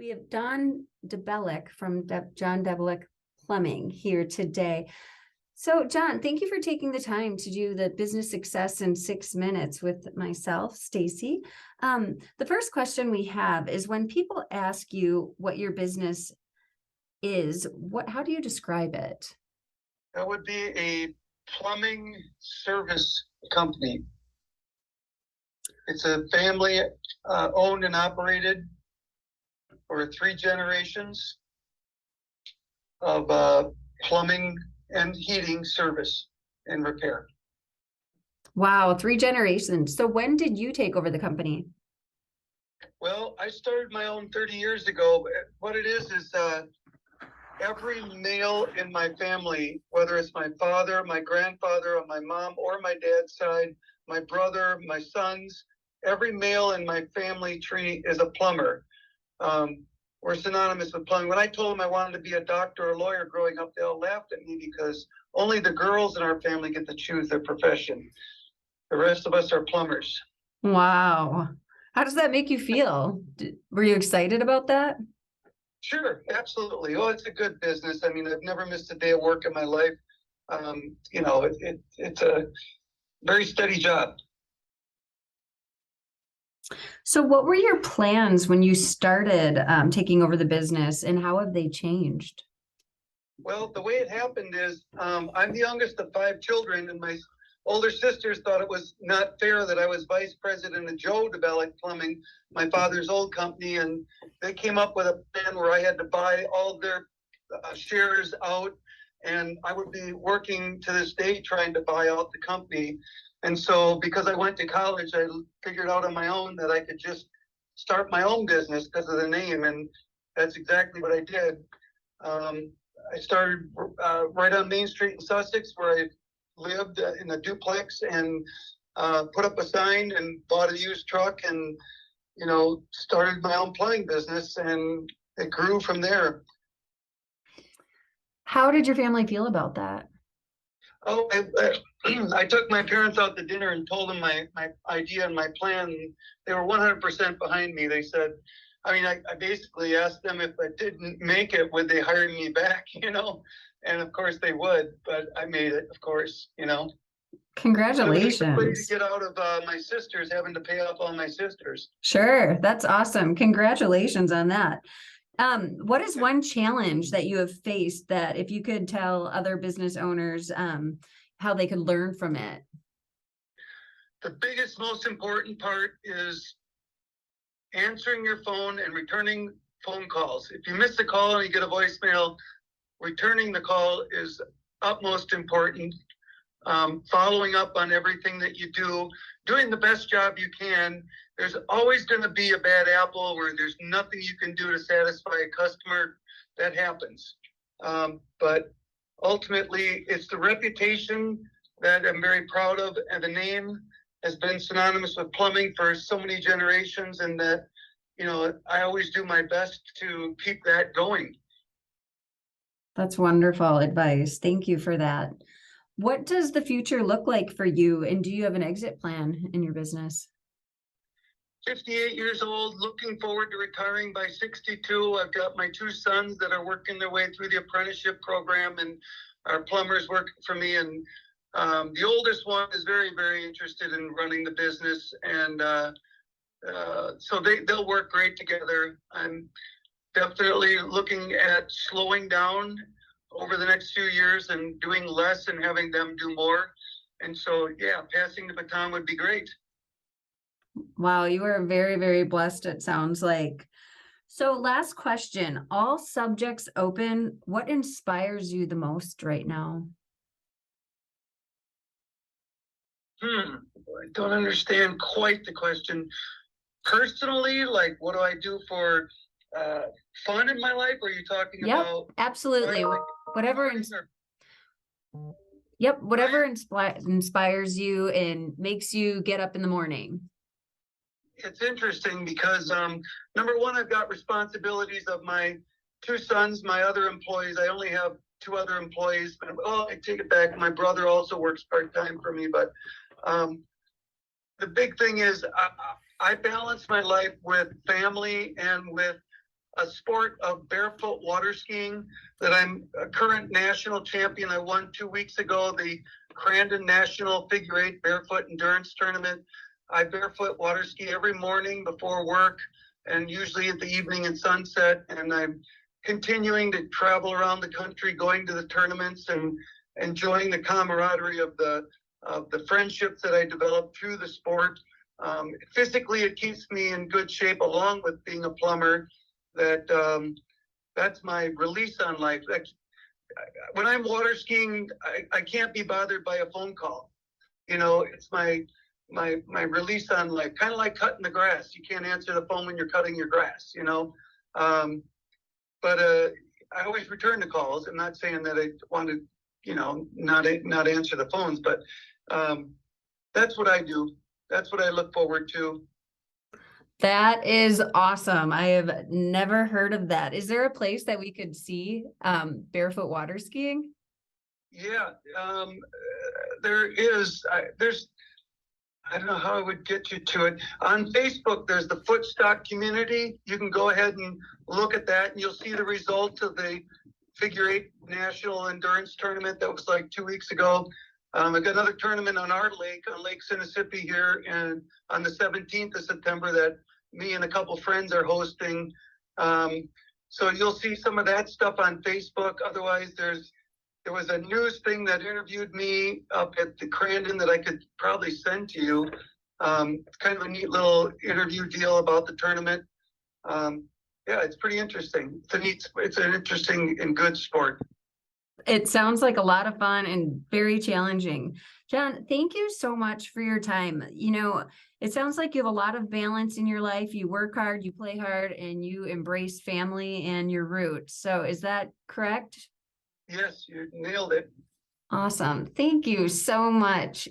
We have Don Debelak from John Debelak Plumbing here today. So John, thank you for taking the time to do the business success in 6 minutes with myself, Stacie. The first question we have is, when people ask you what your business is, how do you describe it? That would be a plumbing service company. It's a family owned and operated for 3 generations of plumbing and heating service and repair. Wow, 3 generations. So when did you take over the company? Well, I started my own 30 years ago. What it is every male in my family, whether it's my father, my grandfather, on my mom or my dad's side, my brother, my sons, every male in my family tree is a plumber. We're synonymous with plumbing. When I told them I wanted to be a doctor or a lawyer growing up, they all laughed at me because only the girls in our family get to choose their profession. The rest of us are plumbers. Wow. How does that make you feel? Were you excited about that? Sure, absolutely. Oh, it's a good business. I mean, I've never missed a day of work in my life. It's a very steady job. So what were your plans when you started taking over the business, and how have they changed? Well, the way it happened is I'm the youngest of 5 children, and my older sisters thought it was not fair that I was vice president of Joe Debelak Plumbing, my father's old company, and they came up with a plan where I had to buy all their shares out, and I would be working to this day trying to buy out the company. And so because I went to college, I figured out on my own that I could just start my own business because of the name, and that's exactly what I did. I started right on Main Street in Sussex, where I lived in a duplex, and put up a sign and bought a used truck and, started my own plumbing business, and it grew from there. How did your family feel about that? Oh, I took my parents out to dinner and told them my idea and my plan. They were 100% behind me. They said, I basically asked them if I didn't make it, would they hire me back, And of course they would, but I made it, of course, Congratulations. It was a way to get out of my sisters, having to pay off all my sisters. Sure. That's awesome. Congratulations on that. What is one challenge that you have faced that, if you could tell other business owners how they could learn from it? The biggest, most important part is answering your phone and returning phone calls. If you miss a call and you get a voicemail, returning the call is utmost important. Following up on everything that you do, doing the best job you can. There's always going to be a bad apple where there's nothing you can do to satisfy a customer. That happens. But ultimately, it's the reputation that I'm very proud of, and the name has been synonymous with plumbing for so many generations, and that, I always do my best to keep that going. That's wonderful advice. Thank you for that. What does the future look like for you, and do you have an exit plan in your business? 58 years old, looking forward to retiring by 62. I've got my 2 sons that are working their way through the apprenticeship program and are plumbers working for me. And the oldest one is very, very interested in running the business. And so they'll work great together. I'm definitely looking at slowing down over the next few years and doing less and having them do more. And so, yeah, passing the baton would be great. Wow, you are very, very blessed, it sounds like. So last question, all subjects open. What inspires you the most right now? I don't understand quite the question. Personally, like, what do I do for fun in my life? Or are you talking about? Absolutely. Whatever. Whatever inspires you and makes you get up in the morning. It's interesting because number one, I've got responsibilities of my 2 sons, my other employees. I only have 2 other employees, but I take it back. My brother also works part-time for me, but the big thing is I balance my life with family and with a sport of barefoot water skiing that I'm a current national champion. I won 2 weeks ago the Crandon National Figure 8 Barefoot Endurance Tournament. I barefoot water ski every morning before work and usually at the evening and sunset. And I'm continuing to travel around the country, going to the tournaments and enjoying the camaraderie of the friendships that I developed through the sport. Physically, it keeps me in good shape along with being a plumber. That's my release on life. When I'm water skiing, I can't be bothered by a phone call. You know, it's my release on life, kind of like cutting the grass. You can't answer the phone when you're cutting your grass, you know. But I always return the calls. I'm not saying that I want to, you know, not answer the phones, but that's what I do. That's what I look forward to. That is awesome. I have never heard of that. Is there a place that we could see barefoot water skiing? Yeah, there is. I don't know how I would get you to it. On Facebook, there's the Footstock community. You can go ahead and look at that, and you'll see the results of the Figure 8 National Endurance Tournament that was like 2 weeks ago. I got another tournament on our lake, on Lake Mississippi here, and on the 17th of September that me and a couple friends are hosting. So you'll see some of that stuff on Facebook. Otherwise, there was a news thing that interviewed me up at the Crandon that I could probably send to you. It's kind of a neat little interview deal about the tournament. Yeah, it's pretty interesting. It's an interesting and good sport. It sounds like a lot of fun and very challenging. John, thank you so much for your time. You know, it sounds like you have a lot of balance in your life. You work hard, you play hard, and you embrace family and your roots. So is that correct? Yes, you nailed it. Awesome. Thank you so much.